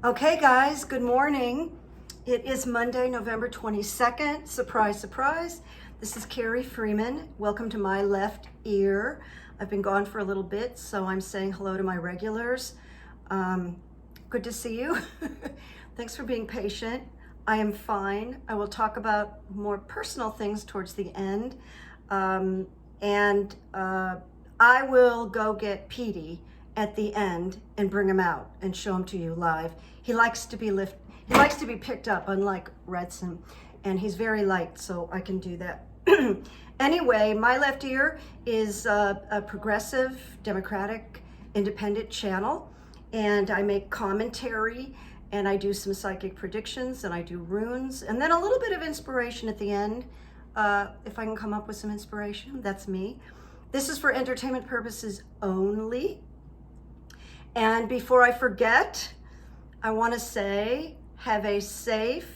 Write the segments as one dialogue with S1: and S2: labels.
S1: Okay, guys, good morning. It is Monday, November 22nd. Surprise, surprise. This is Carrie Freeman. Welcome to my left ear. I've been gone for a little bit, so I'm saying hello to my regulars. Good to see you. Thanks for being patient. I am fine. I will talk about more personal things towards the end. I will go get Petey at the end and bring him out and show him to you live. He likes to be picked up, unlike Redson, and he's very light, so I can do that. Anyway, my left ear is a progressive, democratic, independent channel, and I make commentary, and I do some psychic predictions, and I do runes, and then a little bit of inspiration at the end. If I can come up with some inspiration, that's me. This is for entertainment purposes only. And before I forget, I want to say, have a safe,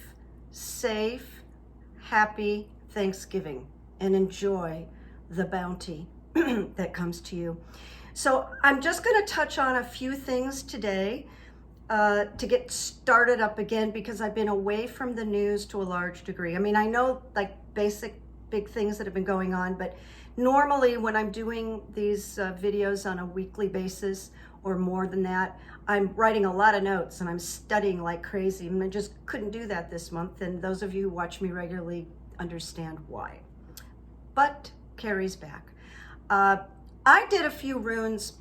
S1: happy Thanksgiving and enjoy the bounty that comes to you. So I'm just going to touch on a few things today to get started up again, because I've been away from the news to a large degree. I mean, I know like basic big things that have been going on, but normally when I'm doing these videos on a weekly basis or more than that, I'm writing a lot of notes and I'm studying like crazy, and I just couldn't do that this month, and those of you who watch me regularly understand why. But Carrie's back. I did a few runes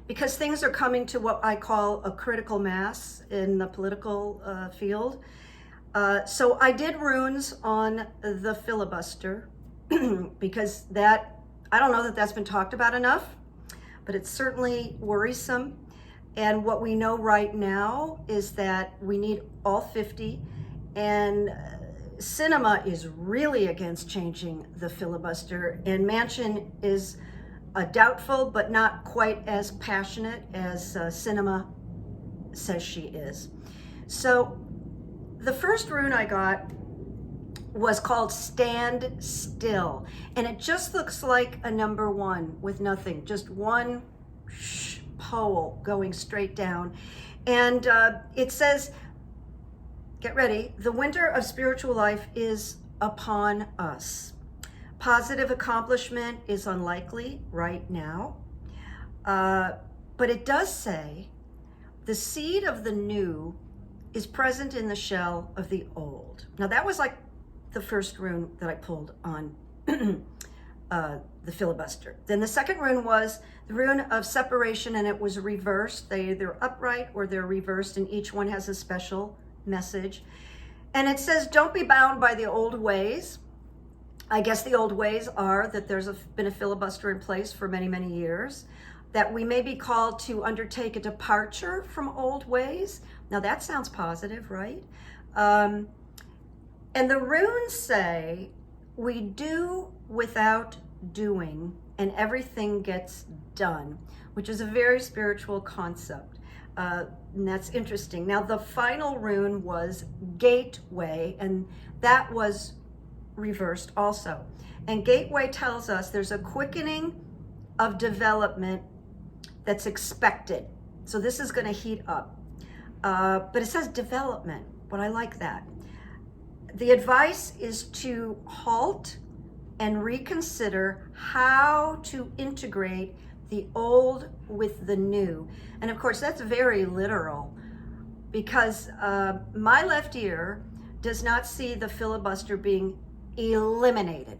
S1: because things are coming to what I call a critical mass in the political field. So I did runes on the filibuster because that, I don't know that that's been talked about enough, but it's certainly worrisome. And what we know right now is that we need all 50, and Cinema is really against changing the filibuster, and Manchin is doubtful, but not quite as passionate as Cinema says she is. So the first rune I got was called Stand Still, and it just looks like a number one with nothing, just one pole going straight down. And it says, get ready, the winter of spiritual life is upon us. Positive accomplishment is unlikely right now, but it does say the seed of the new is present in the shell of the old. Now that was like the first rune that I pulled on the filibuster. Then the second rune was the Rune of Separation, and it was reversed. They're either upright or they're reversed, and each one has a special message. And it says, don't be bound by the old ways. I guess the old ways are that there's been a filibuster in place for many, many years, that we may be called to undertake a departure from old ways. Now that sounds positive, right? And the runes say we do without doing, and everything gets done, which is a very spiritual concept. And that's interesting. Now the final rune was Gateway, and that was reversed also. And Gateway tells us there's a quickening of development that's expected. So this is going to heat up. But it says development, but I like that. The advice is to halt and reconsider how to integrate the old with the new. And of course, that's very literal, because my left ear does not see the filibuster being eliminated.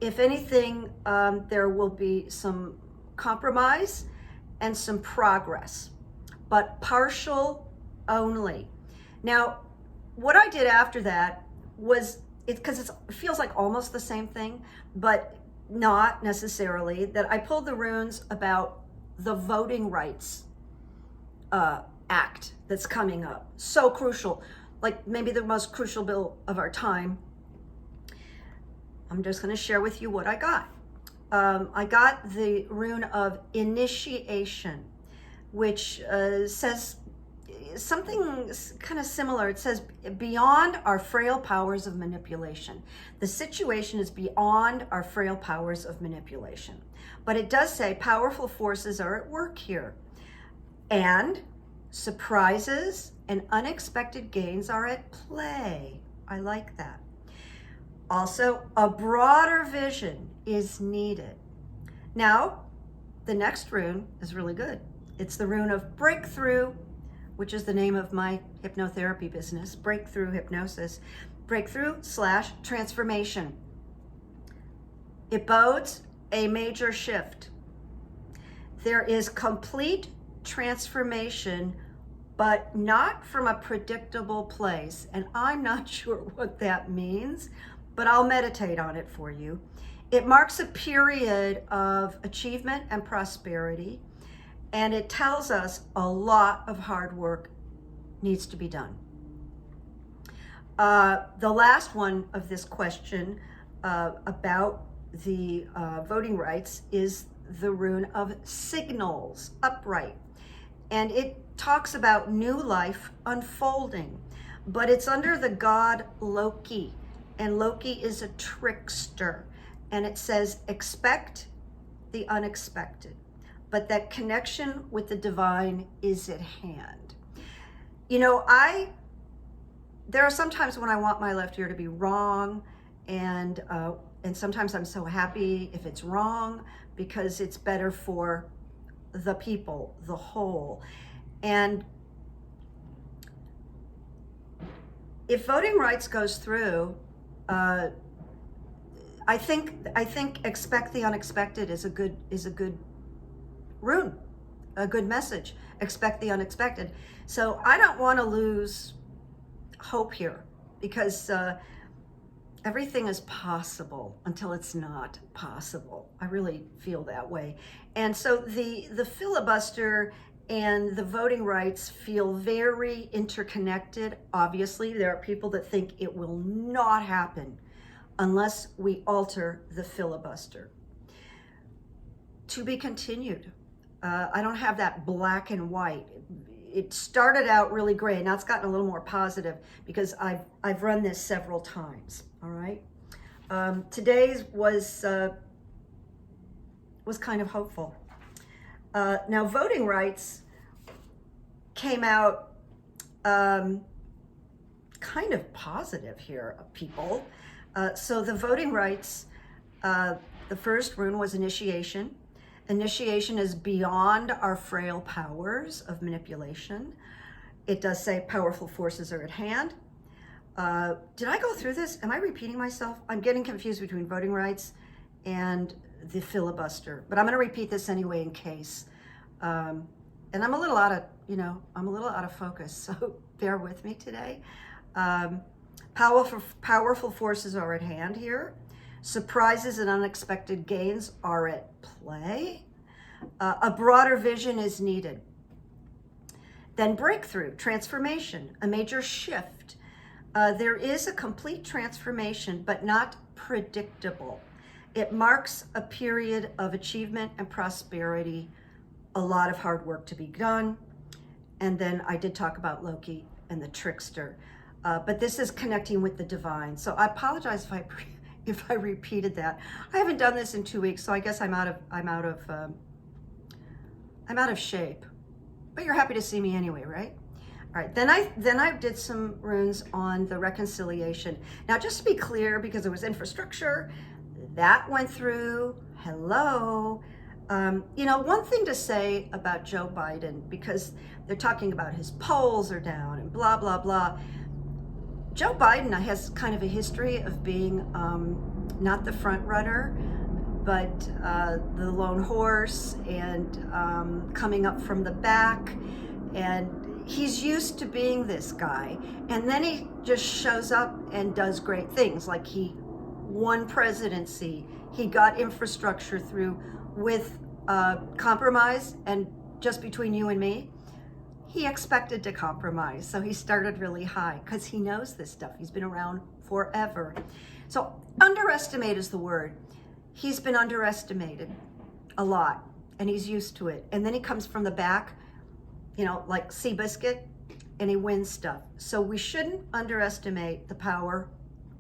S1: If anything, there will be some compromise and some progress, but partial only. Now, what I did after that was, because it feels like almost the same thing, but not necessarily, that I pulled the runes about the Voting Rights Act that's coming up. So crucial, like maybe the most crucial bill of our time. I'm just going to share with you what I got. I got the Rune of Initiation, which says something kind of similar. It says, beyond our frail powers of manipulation. The situation is beyond our frail powers of manipulation. But it does say powerful forces are at work here. And Surprises and unexpected gains are at play. I like that. Also, a broader vision is needed. Now, the next rune is really good. It's the Rune of Breakthrough, which is the name of my hypnotherapy business, Breakthrough Hypnosis. Breakthrough/transformation. It bodes a major shift. There is complete transformation, but not from a predictable place. And I'm not sure what that means, but I'll meditate on it for you. It marks a period of achievement and prosperity, and it tells us a lot of hard work needs to be done. The last one of this question about the voting rights is the Rune of Signals, upright. And it talks about new life unfolding, but it's under the god Loki, and Loki is a trickster. And it says, expect the unexpected, but that connection with the divine is at hand. You know, there are some times when I want my left ear to be wrong, and sometimes I'm so happy if it's wrong, because it's better for the people, the whole. And if voting rights goes through, I think expect the unexpected is a good rune, a good message. Expect the unexpected. So I don't want to lose hope here, because everything is possible until it's not possible. I really feel that way. And so the filibuster and the voting rights feel very interconnected. Obviously, there are people that think it will not happen unless we alter the filibuster. To be continued. I don't have that black and white. It started out really gray. Now it's gotten a little more positive because I've run this several times. All right. Today's was kind of hopeful. Now voting rights came out kind of positive here, people. So the voting rights, the first rune was initiation. Initiation is beyond our frail powers of manipulation. It does say powerful forces are at hand. Did I go through this? Am I repeating myself? I'm getting confused between voting rights and the filibuster, but I'm going to repeat this anyway in case. And I'm a little out of focus, so bear with me today. Powerful forces are at hand here. Surprises and unexpected gains are at play. A broader vision is needed. Then breakthrough, transformation, a major shift. There is a complete transformation, but not predictable. It marks a period of achievement and prosperity, a lot of hard work to be done. And then I did talk about Loki and the trickster. But this is connecting with the divine. So I apologize if I repeated that. I haven't done this in 2 weeks, so I guess I'm out of shape. But you're happy to see me anyway, right? All right. Then I did some runes on the reconciliation. Now, just to be clear, because it was infrastructure, that went through. Hello. One thing to say about Joe Biden, because they're talking about his polls are down and blah, blah, blah. Joe Biden has kind of a history of being not the front runner, but the lone horse, and coming up from the back. And he's used to being this guy. And then he just shows up and does great things. Like he won presidency. He got infrastructure through with compromise. And just between you and me, he expected to compromise. So he started really high because he knows this stuff. He's been around forever. So underestimate is the word. He's been underestimated a lot, and he's used to it. And then he comes from the back, like Seabiscuit, and he wins stuff. So we shouldn't underestimate the power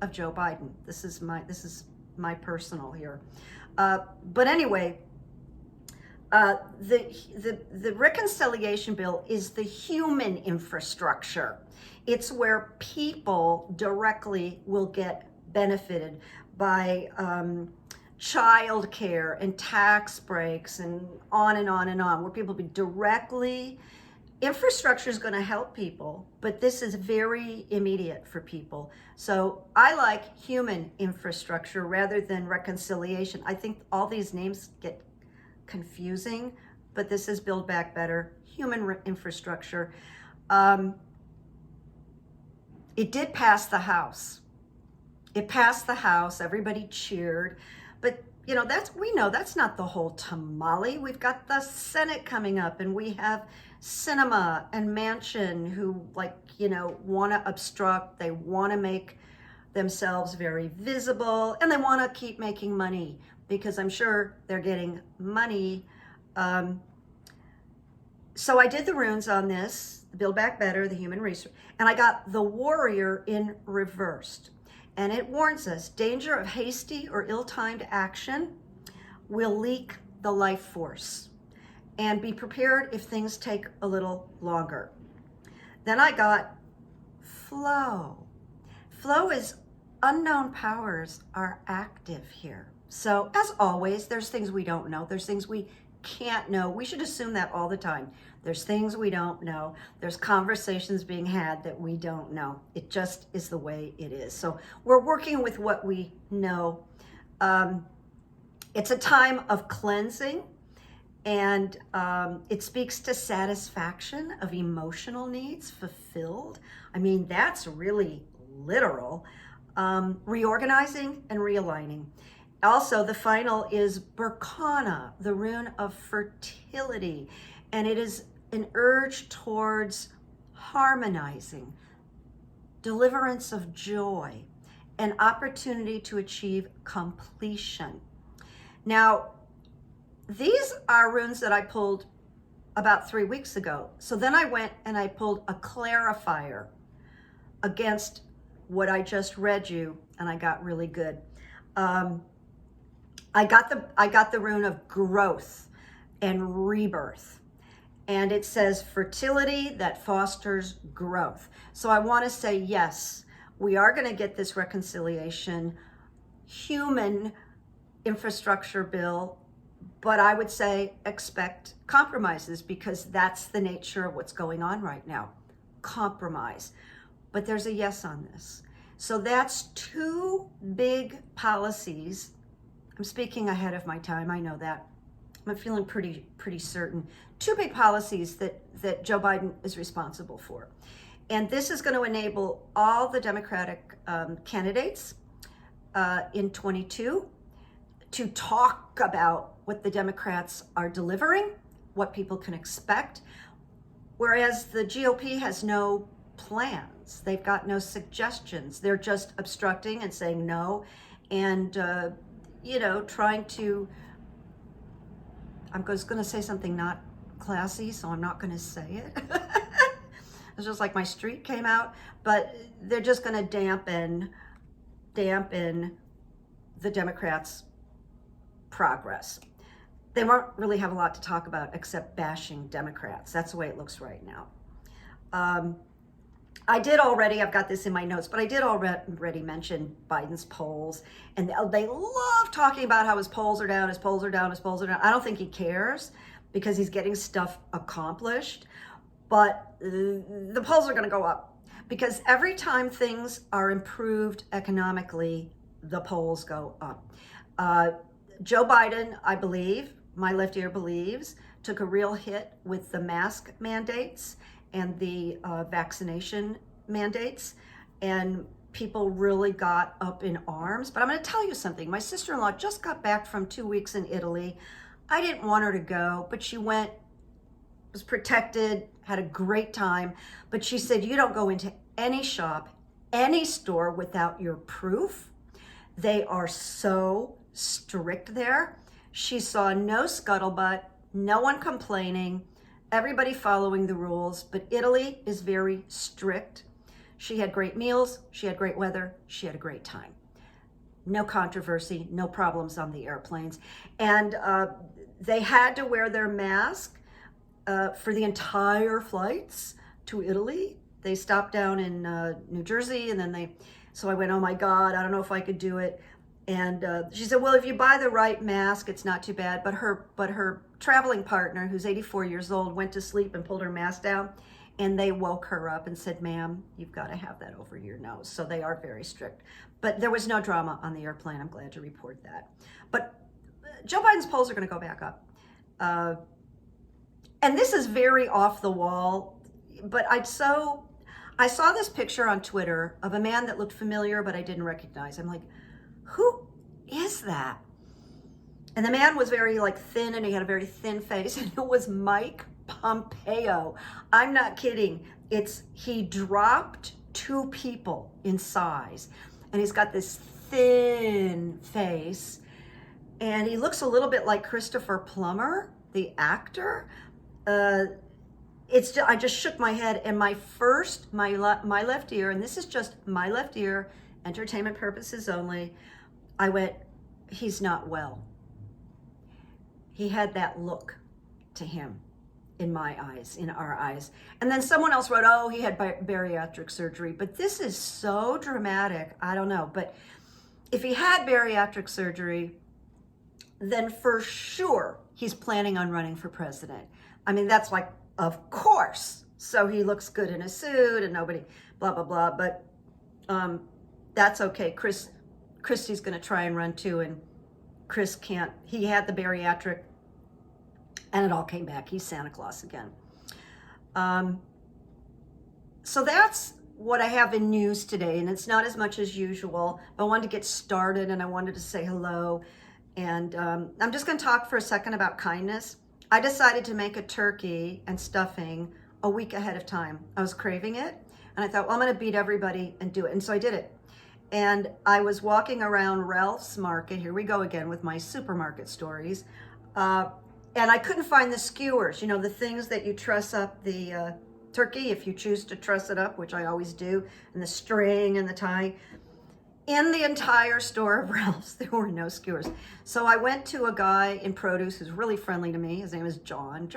S1: of Joe Biden. This is my personal here. But anyway, The reconciliation bill is the human infrastructure. It's where people directly will get benefited by child care and tax breaks and on and on and on, where people be directly, infrastructure is going to help people, but this is very immediate for people. So I like human infrastructure rather than reconciliation. I think all these names get confusing, but this is Build Back Better, human infrastructure. It did pass the House. It passed the House, everybody cheered, but you know, we know that's not the whole tamale. We've got the Senate coming up, and we have Sinema and Manchin who, like, you know, want to obstruct. They want to make themselves very visible, and they want to keep making money, because I'm sure they're getting money. So I did the runes on this, the Build Back Better, the human resource, and I got the Warrior in reversed. And it warns us, danger of hasty or ill-timed action will leak the life force. And be prepared if things take a little longer. Then I got Flow. Flow is unknown powers are active here. So as always, there's things we don't know. There's things we can't know. We should assume that all the time. There's things we don't know. There's conversations being had that we don't know. It just is the way it is. So we're working with what we know. It's a time of cleansing, and it speaks to satisfaction of emotional needs fulfilled. I mean, that's really literal. Reorganizing and realigning. Also, the final is Berkana, the rune of fertility, and it is an urge towards harmonizing, deliverance of joy, an opportunity to achieve completion. Now, these are runes that I pulled about 3 weeks ago. So then I went and I pulled a clarifier against what I just read you, and I got really good. I got the rune of growth and rebirth, and it says fertility that fosters growth. So I want to say, yes, we are going to get this reconciliation human infrastructure bill, but I would say expect compromises, because that's the nature of what's going on right now, compromise. But there's a yes on this. So that's 2 big policies. I'm speaking ahead of my time, I know that. I'm feeling pretty certain. 2 big policies that Joe Biden is responsible for. And this is going to enable all the Democratic candidates in 22 to talk about what the Democrats are delivering, what people can expect, whereas the GOP has no plans. They've got no suggestions. They're just obstructing and saying no, and you know, trying to, I was going to say something not classy, so I'm not going to say it. It's just like my street came out, but they're just going to dampen the Democrats' progress. They won't really have a lot to talk about except bashing Democrats. That's the way it looks right now. I did already, I've got this in my notes, but I did already mention Biden's polls, and they love talking about how his polls are down, his polls are down, his polls are down. I don't think he cares, because he's getting stuff accomplished, but the polls are going to go up, because every time things are improved economically, the polls go up. Joe Biden, I believe, my left ear believes, took a real hit with the mask mandates and the vaccination mandates, and people really got up in arms. But I'm going to tell you something. My sister-in-law just got back from 2 weeks in Italy. I didn't want her to go, but she went, was protected, had a great time. But she said, you don't go into any shop, any store without your proof. They are so strict there. She saw no scuttlebutt, no one complaining, everybody following the rules, but Italy is very strict. She had great meals, she had great weather, she had a great time. no controversy, no problems on the airplanes. And they had to wear their mask for the entire flights to Italy. They stopped down in New Jersey, and then so I went, oh my God, I don't know if I could do it. And she said, well, if you buy the right mask, it's not too bad. But her traveling partner, who's 84 years old, went to sleep and pulled her mask down, and they woke her up and said, ma'am, you've got to have that over your nose. So they are very strict. But there was no drama on the airplane. I'm glad to report that. But Joe Biden's polls are going to go back up. And this is very off the wall, but I saw this picture on Twitter of a man that looked familiar, but I didn't recognize. I'm like, who is that? And the man was very like thin, and he had a very thin face, and it was Mike Pompeo. I'm not kidding. He dropped 2 people in size, and he's got this thin face, and he looks a little bit like Christopher Plummer, the actor. I just shook my head, and my left ear, and this is just my left ear, entertainment purposes only, I went, he's not well. He had that look to him in my eyes, in our eyes. And then someone else wrote, oh, he had bariatric surgery. But this is so dramatic. I don't know. But if he had bariatric surgery, then for sure he's planning on running for president. I mean, that's like, of course. So he looks good in a suit and nobody, blah, blah, blah. But that's okay. Christie's going to try and run too. And Chris can't. He had the bariatric and it all came back. He's Santa Claus again. So that's what I have in news today. And it's not as much as usual. I wanted to get started and I wanted to say hello. And I'm just going to talk for a second about kindness. I decided to make a turkey and stuffing a week ahead of time. I was craving it, and I thought, well, I'm going to beat everybody and do it. And so I did it. And I was walking around Ralph's Market. Here we go again with my supermarket stories. And I couldn't find the skewers, you know, the things that you truss up the turkey, if you choose to truss it up, which I always do, and the string and the tie. In the entire store of Ralph's, there were no skewers. So I went to a guy in produce who's really friendly to me. His name is John.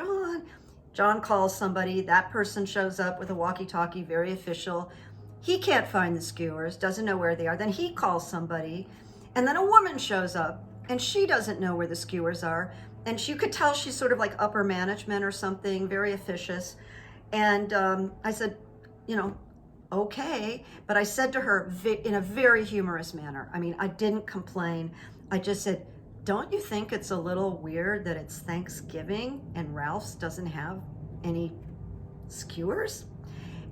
S1: John calls somebody. That person shows up with a walkie-talkie, very official. He can't find the skewers, doesn't know where they are. Then he calls somebody, and then a woman shows up, and she doesn't know where the skewers are. And you could tell she's sort of like upper management or something, very officious. And I said, you know, okay. But I said to her in a very humorous manner, I mean, I didn't complain. I just said, don't you think it's a little weird that it's Thanksgiving and Ralph's doesn't have any skewers?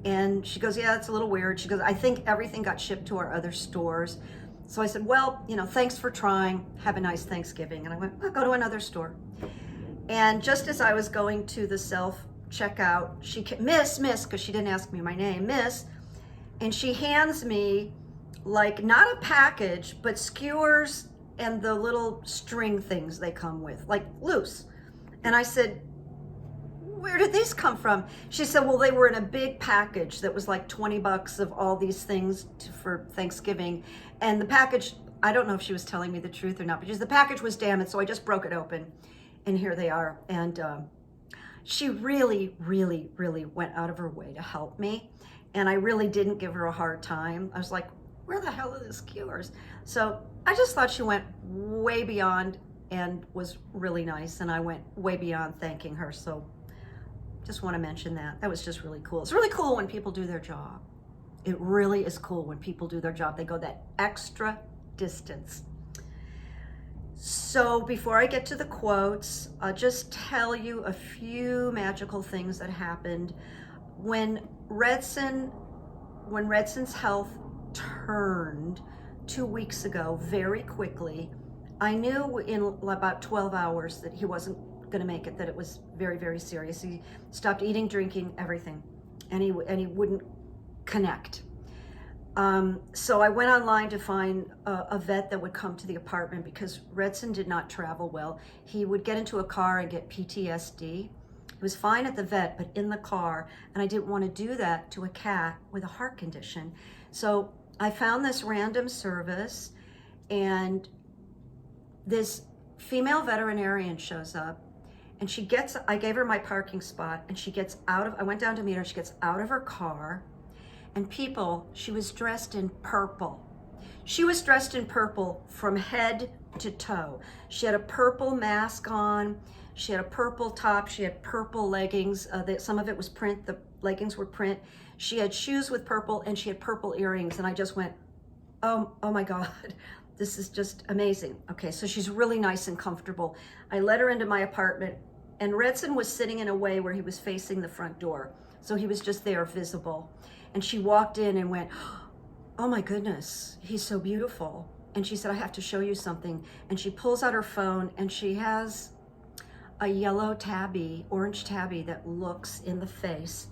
S1: And she goes, yeah, it's a little weird. She goes, I think everything got shipped to our other stores. So I said, well, you know, thanks for trying. Have a nice Thanksgiving. And I went, I'll go to another store. And just as I was going to the self-checkout, she Miss, because she didn't ask me my name, Miss, and she hands me like not a package, but skewers and the little string things they come with, like loose. And I said, where did these come from? She said, well, they were in a big package that was like $20 of all these things for Thanksgiving. And the package, I don't know if she was telling me the truth or not, because the package was damaged, so I just broke it open. And here they are. And she really, really, really went out of her way to help me. And I really didn't give her a hard time. I was like, where the hell are the skewers? So I just thought she went way beyond and was really nice. And I went way beyond thanking her. So just want to mention that. That was just really cool. It's really cool when people do their job. It really is cool when people do their job. They go that extra distance. So before I get to the quotes, I'll just tell you a few magical things that happened when Redson's health turned 2 weeks ago very quickly. I knew in about 12 hours that he wasn't going to make it, that it was very, very serious. He stopped eating, drinking, everything, and he wouldn't connect. So I went online to find a vet that would come to the apartment because Redson did not travel well. He would get into a car and get PTSD. He was fine at the vet, but in the car, and I didn't want to do that to a cat with a heart condition. So I found this random service. and this female veterinarian shows up, and I gave her my parking spot, and I went down to meet her, she gets out of her car, and she was dressed in purple. She was dressed in purple from head to toe. She had a purple mask on, she had a purple top, she had purple leggings, some of it was print, the leggings were print. She had shoes with purple, and she had purple earrings, and I just went, oh my God, this is just amazing. Okay, so she's really nice and comfortable. I let her into my apartment, and Redson was sitting in a way where he was facing the front door. So he was just there visible. And she walked in and went, oh my goodness, he's so beautiful. And she said, I have to show you something. And she pulls out her phone, and she has a yellow tabby, orange tabby that looks in the face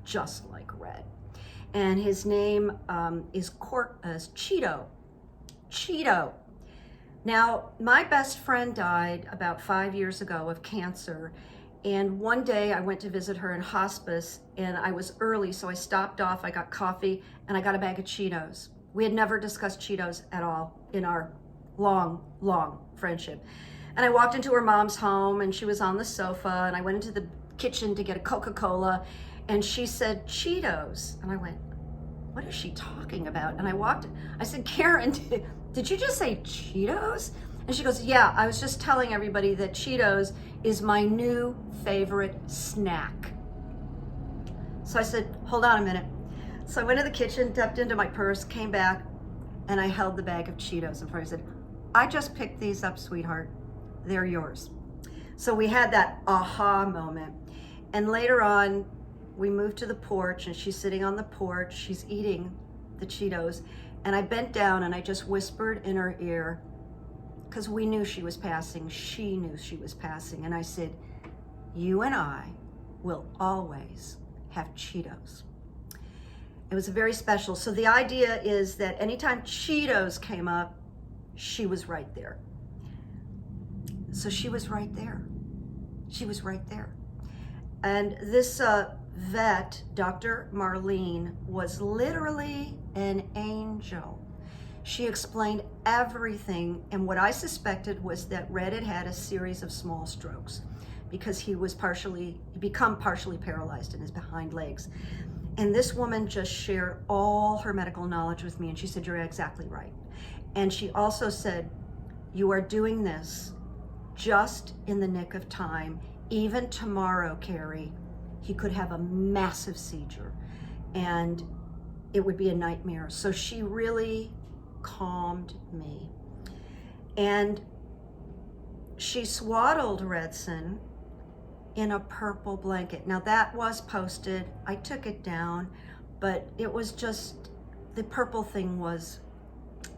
S1: just like Red. And his name is Cheeto. Cheeto. Now, my best friend died about 5 years ago of cancer. And one day I went to visit her in hospice, and I was early, so I stopped off, I got coffee, and I got a bag of Cheetos. We had never discussed Cheetos at all in our long, long friendship. And I walked into her mom's home, and she was on the sofa, and I went into the kitchen to get a Coca-Cola, and she said, Cheetos. And I went, what is she talking about? And I said, Karen, did you just say Cheetos? And she goes, yeah, I was just telling everybody that Cheetos is my new favorite snack. So I said, hold on a minute. So I went to the kitchen, dipped into my purse, came back, and I held the bag of Cheetos in front of me. I said, I just picked these up, sweetheart. They're yours. So we had that aha moment. And later on, we moved to the porch, and she's sitting on the porch. She's eating the Cheetos. And I bent down and I just whispered in her ear, because we knew she was passing. She knew she was passing. And I said, you and I will always have Cheetos. It was very special. So the idea is that anytime Cheetos came up, she was right there. So she was right there. She was right there. And this vet, Dr. Marlene, was literally an angel. She explained everything, and what I suspected was that Red had had a series of small strokes because he become partially paralyzed in his behind legs. And this woman just shared all her medical knowledge with me, and she said, you're exactly right. And she also said, you are doing this just in the nick of time. Even tomorrow, Carrie, he could have a massive seizure, and it would be a nightmare. So she really calmed me. And she swaddled Redson in a purple blanket. Now that was posted, I took it down, but it was just, the purple thing was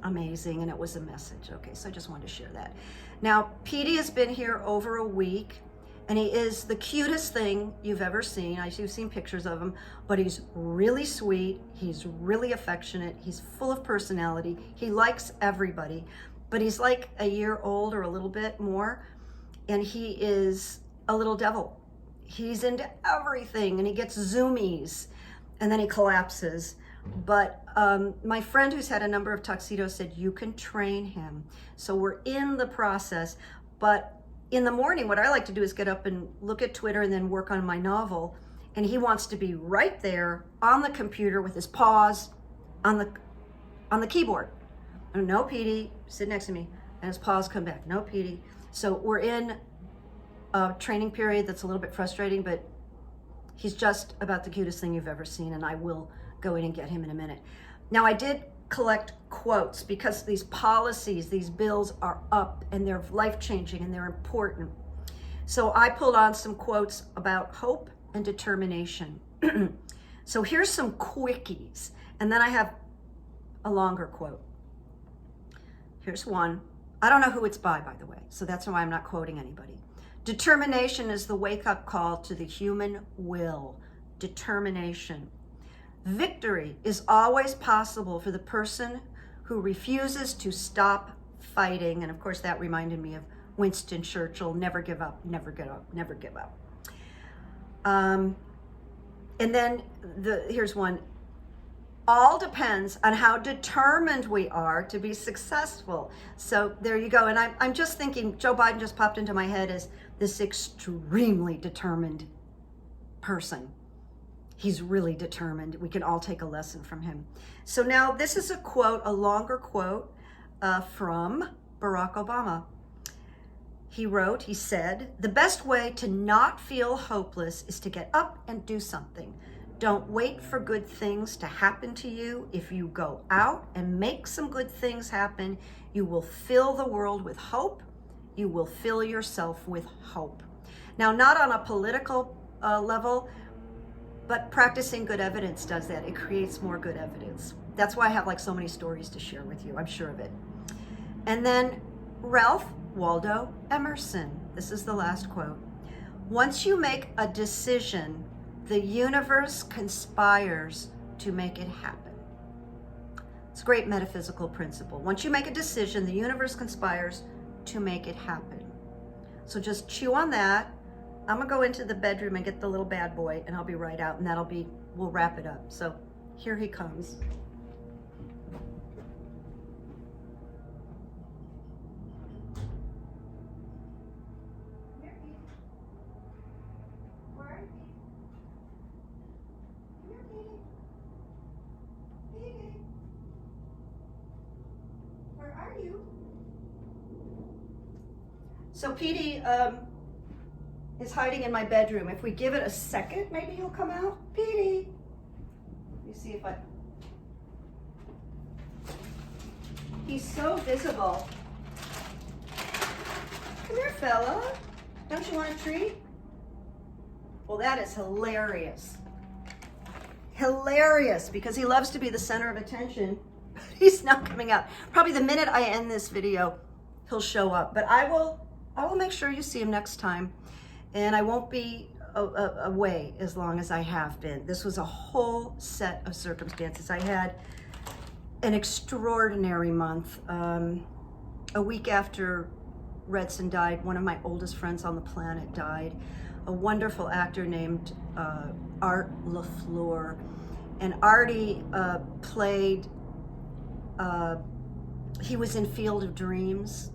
S1: amazing, and it was a message. Okay, so I just wanted to share that. Now, Petey has been here over a week, and he is the cutest thing you've ever seen. You've seen pictures of him, but he's really sweet. He's really affectionate. He's full of personality. He likes everybody, but he's like a year old or a little bit more, and he is a little devil. He's into everything, and he gets zoomies, and then he collapses. But my friend who's had a number of tuxedos said, you can train him. So we're in the process, but in the morning, what I like to do is get up and look at Twitter and then work on my novel. And he wants to be right there on the computer with his paws on the keyboard. And no, Petey, sit next to me. And his paws come back. No, Petey. So we're in a training period that's a little bit frustrating, but he's just about the cutest thing you've ever seen. And I will go in and get him in a minute. Now, I did collect quotes because these policies, these bills are up, and they're life-changing, and they're important. So I pulled on some quotes about hope and determination. So here's some quickies, and then I have a longer quote. Here's one. I don't know who it's by the way, so that's why I'm not quoting anybody. Determination is the wake-up call to the human will. Determination. Victory is always possible for the person who refuses to stop fighting. And of course, that reminded me of Winston Churchill, never give up, never give up, never give up. And then here's one. all depends on how determined we are to be successful. So there you go. And I'm just thinking, Joe Biden just popped into my head as this extremely determined person. He's really determined. We can all take a lesson from him. So now this is a quote, a longer quote from Barack Obama. He said, "The best way to not feel hopeless is to get up and do something. Don't wait for good things to happen to you. If you go out and make some good things happen, you will fill the world with hope. You will fill yourself with hope." Now, not on a political level, but practicing good evidence does that. It creates more good evidence. That's why I have like so many stories to share with you. I'm sure of it. And then Ralph Waldo Emerson. This is the last quote. "Once you make a decision, the universe conspires to make it happen." It's a great metaphysical principle. Once you make a decision, the universe conspires to make it happen. So just chew on that. I'm gonna go into the bedroom and get the little bad boy, and I'll be right out, and we'll wrap it up. So here he comes. So Petey is hiding in my bedroom. If we give it a second, maybe he'll come out. Petey, let me see if he's so visible. Come here, fella. Don't you want a treat? Well, that is hilarious. Hilarious, because he loves to be the center of attention. He's not coming out. Probably the minute I end this video, he'll show up. But I will make sure you see him next time, and I won't be away as long as I have been. This was a whole set of circumstances. I had an extraordinary month. A week after Redson died, one of my oldest friends on the planet died. A wonderful actor named Art LaFleur. And Artie played, he was in Field of Dreams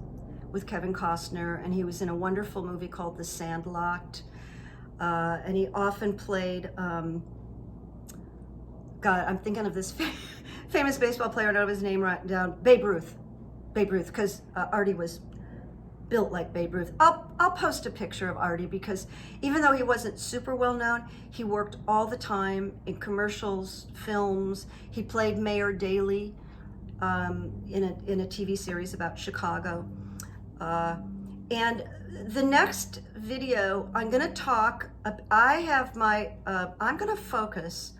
S1: with Kevin Costner, and he was in a wonderful movie called The Sandlot. And he often played, God, I'm thinking of this famous baseball player, I don't have his name right down, Babe Ruth, because Artie was built like Babe Ruth. I'll post a picture of Artie, because even though he wasn't super well known, he worked all the time in commercials, films. He played Mayor Daley in a TV series about Chicago. And the next video, I'm gonna talk, I'm gonna focus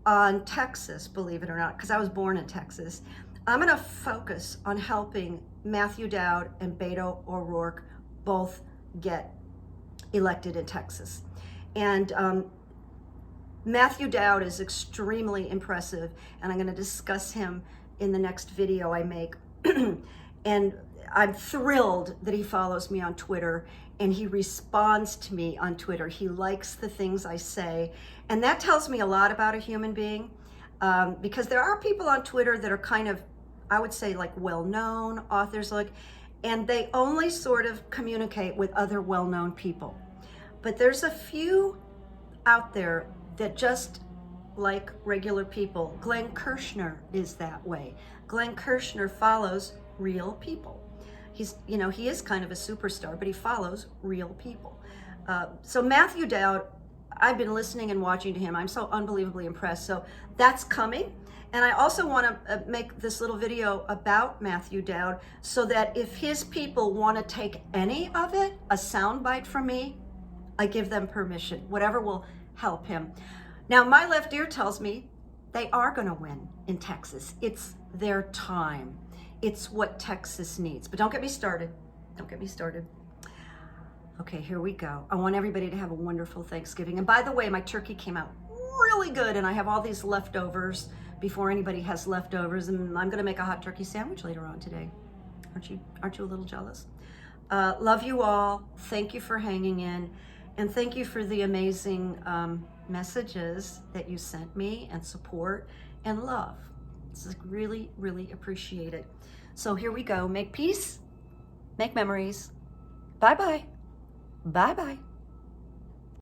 S1: on Texas, believe it or not, because I was born in Texas. I'm gonna focus on helping Matthew Dowd and Beto O'Rourke both get elected in Texas. And Matthew Dowd is extremely impressive, and I'm gonna discuss him in the next video I make. And I'm thrilled that he follows me on Twitter, and he responds to me on Twitter. He likes the things I say, and that tells me a lot about a human being, because there are people on Twitter that are kind of, I would say, like well-known authors, and they only sort of communicate with other well-known people. But there's a few out there that just like regular people. Glenn Kirshner is that way. Glenn Kirshner follows real people. He is kind of a superstar, but he follows real people. So Matthew Dowd, I've been listening and watching to him. I'm so unbelievably impressed. So that's coming. And I also want to make this little video about Matthew Dowd, so that if his people want to take any of it, a soundbite from me, I give them permission, whatever will help him. Now, my left ear tells me they are going to win in Texas. It's their time. It's what Texas needs. But don't get me started. Don't get me started. Okay, here we go. I want everybody to have a wonderful Thanksgiving. And by the way, my turkey came out really good, and I have all these leftovers before anybody has leftovers, and I'm gonna make a hot turkey sandwich later on today. Aren't you a little jealous? Love you all. Thank you for hanging in, and thank you for the amazing messages that you sent me, and support and love. This is really, really appreciated. So here we go. Make peace, make memories. Bye-bye. Bye-bye.